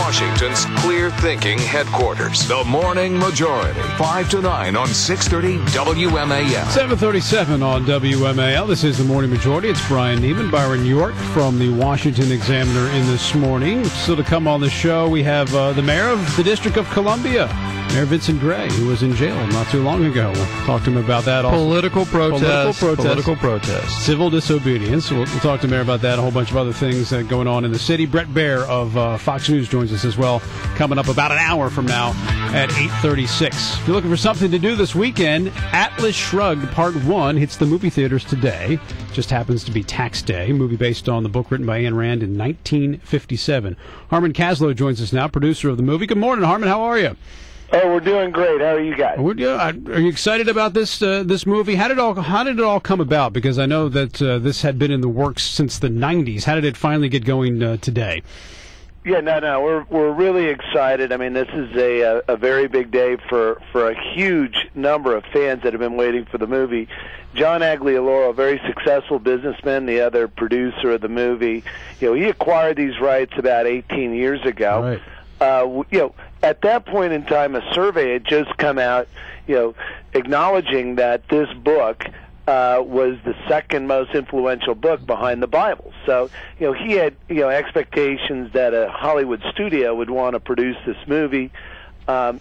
Washington's clear-thinking headquarters. The Morning Majority, 5 to 9 on 630 WMAL. 7:37 on WMAL. This is the Morning Majority. It's Brian Neiman, Byron York from the Washington Examiner in this morning. Still to come on the show, we have the mayor of the District of Columbia, Mayor Vincent Gray, who was in jail not too long ago. We'll talk to him about that. Also. Political protest. Civil disobedience. We'll talk to Mayor about that. A whole bunch of other things going on in the city. Brett Baer of Fox News joins us as well, coming up about an hour from now at 8:36. If you're looking for something to do this weekend, Atlas Shrugged Part 1 hits the movie theaters today. Just happens to be tax day. A movie based on the book written by Ayn Rand in 1957. Harmon Kaslow joins us now, producer of the movie. Good morning, Harmon. How are you? Oh, we're doing great. How are you guys? Are you excited about this movie? How did it all come about? Because I know that this had been in the works since the 90s. How did it finally get going today? Yeah, no, we're really excited. I mean, this is a very big day for a huge number of fans that have been waiting for the movie. John Aglioloro, a very successful businessman, the other producer of the movie, he acquired these rights about 18 years ago. Right. At that point in time, a survey had just come out, acknowledging that this book was the second most influential book behind the Bible. So, he had, expectations that a Hollywood studio would want to produce this movie.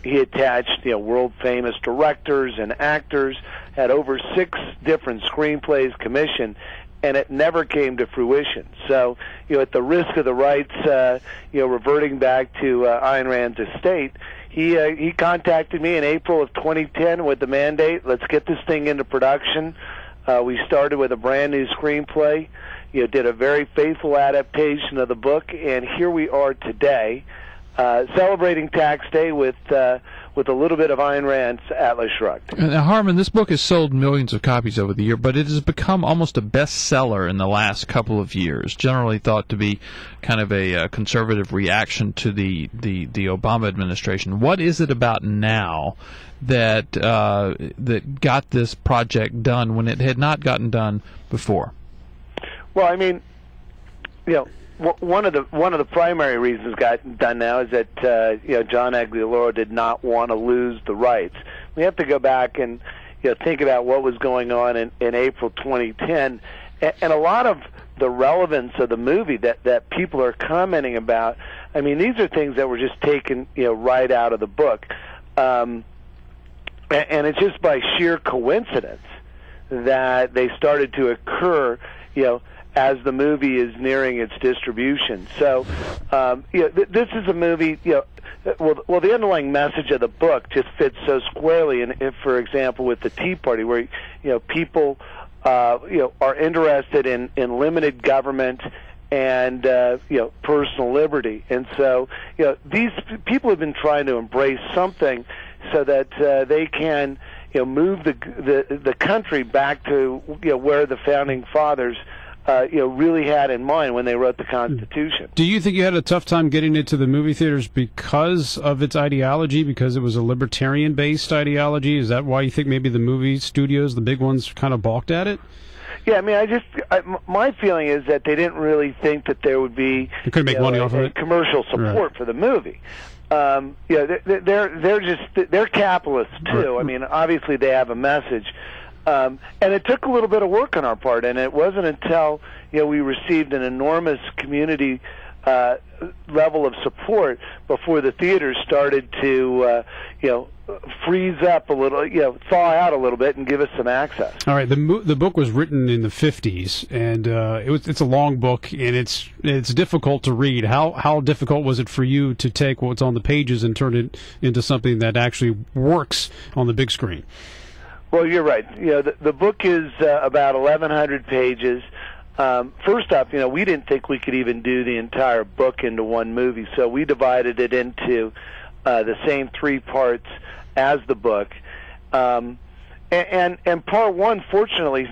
He attached, world-famous directors and actors, had over 6 different screenplays commissioned, and it never came to fruition. So, at the risk of the rights, reverting back to Ayn Rand's estate, he contacted me in April of 2010 with the mandate, let's get this thing into production. We started with a brand new screenplay, did a very faithful adaptation of the book, and here we are today, celebrating Tax Day with a little bit of Ayn Rand's Atlas Shrugged. Now, Harmon, this book has sold millions of copies over the year, but it has become almost a bestseller in the last couple of years, generally thought to be kind of a conservative reaction to the Obama administration. What is it about now that got this project done when it had not gotten done before? Well, I mean, one of the primary reasons got done now is that John Aglioloro did not want to lose the rights. We have to go back and think about what was going on in April 2010, and a lot of the relevance of the movie that people are commenting about. I mean, these are things that were just taken right out of the book, and it's just by sheer coincidence that they started to occur, as the movie is nearing its distribution. So, this is a movie, well, the underlying message of the book just fits so squarely, for example, with the Tea Party, where, people, are interested in limited government and, personal liberty. And so, these people have been trying to embrace something so that they can, move the country back to, where the founding fathers really had in mind when they wrote the Constitution. Do you think you had a tough time getting it to the movie theaters because of its ideology, because it was a libertarian-based ideology? Is that why you think maybe the movie studios, the big ones, kind of balked at it? Yeah, I mean, my feeling is that they didn't really think that there would be money off of it. Commercial support for the movie. They're capitalists too. I mean, obviously they have a message. And it took a little bit of work on our part, and it wasn't until we received an enormous community level of support before the theaters started to freeze up a little, thaw out a little bit, and give us some access. All right, the book was written in the 50s, and it's a long book, and it's difficult to read. How difficult was it for you to take what's on the pages and turn it into something that actually works on the big screen? Well, you're right. The book is about 1,100 pages. First up, we didn't think we could even do the entire book into one movie, so we divided it into the same 3 parts as the book. And part 1, fortunately,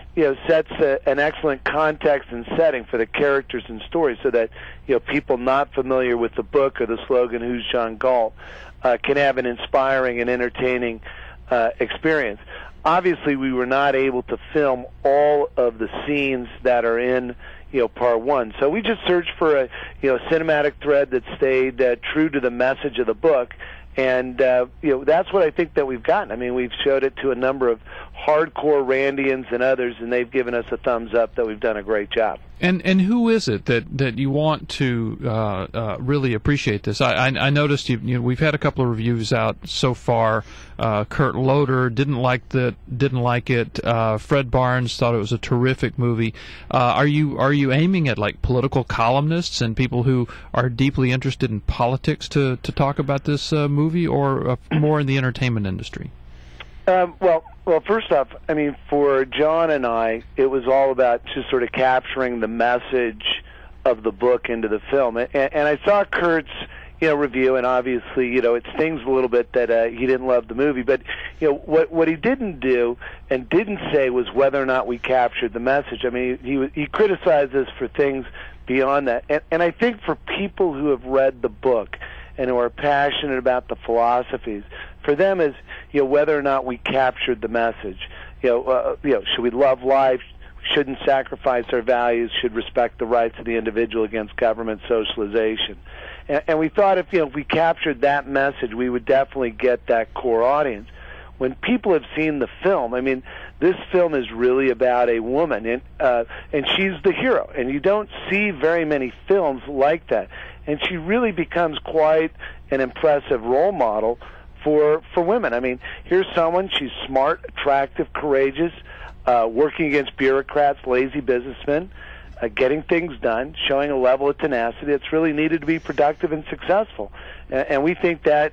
sets an excellent context and setting for the characters and stories, so that people not familiar with the book or the slogan "Who's John Galt" can have an inspiring and entertaining experience. Obviously, we were not able to film all of the scenes that are in, Part 1. So we just searched for a cinematic thread that stayed true to the message of the book. And that's what I think that we've gotten. I mean, we've showed it to a number of hardcore Randians and others, and they've given us a thumbs up that we've done a great job. And who is it that you want to really appreciate this? I noticed we've had a couple of reviews out so far. Kurt Loder didn't like it. Fred Barnes thought it was a terrific movie. Are you aiming at like political columnists and people who are deeply interested in politics to talk about this movie, or more in the entertainment industry? Well, first off, I mean, for John and I, it was all about just sort of capturing the message of the book into the film. And I saw Kurt's, review, and obviously, it stings a little bit that he didn't love the movie. But, what he didn't do and didn't say was whether or not we captured the message. I mean, he criticized us for things beyond that. And I think for people who have read the book and who are passionate about the philosophies, for them is whether or not we captured the message. Should we love life? Shouldn't sacrifice our values? Should respect the rights of the individual against government socialization? And we thought if we captured that message, we would definitely get that core audience. When people have seen the film, I mean, this film is really about a woman, and she's the hero. And you don't see very many films like that. And she really becomes quite an impressive role model for women. I mean, here's someone, she's smart, attractive, courageous, working against bureaucrats, lazy businessmen, getting things done, showing a level of tenacity that's really needed to be productive and successful. And we think that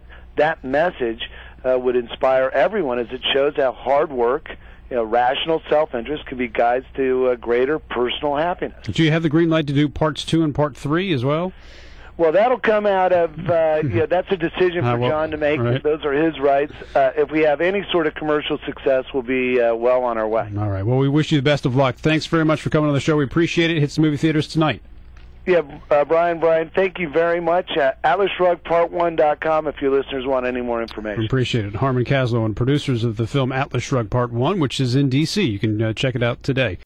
message would inspire everyone, as it shows how hard work, rational self-interest can be guides to greater personal happiness. Do you have the green light to do parts 2 and part 3 as well? Well, that'll come out of, that's a decision for John to make. Right. Those are his rights. If we have any sort of commercial success, we'll be well on our way. All right. Well, we wish you the best of luck. Thanks very much for coming on the show. We appreciate it. Hits the movie theaters tonight. Yeah, Brian, thank you very much. AtlasShruggedPart1.com if your listeners want any more information. Appreciate it. Harmon Kaslow and producers of the film Atlas Shrugged Part 1, which is in D.C. You can check it out today.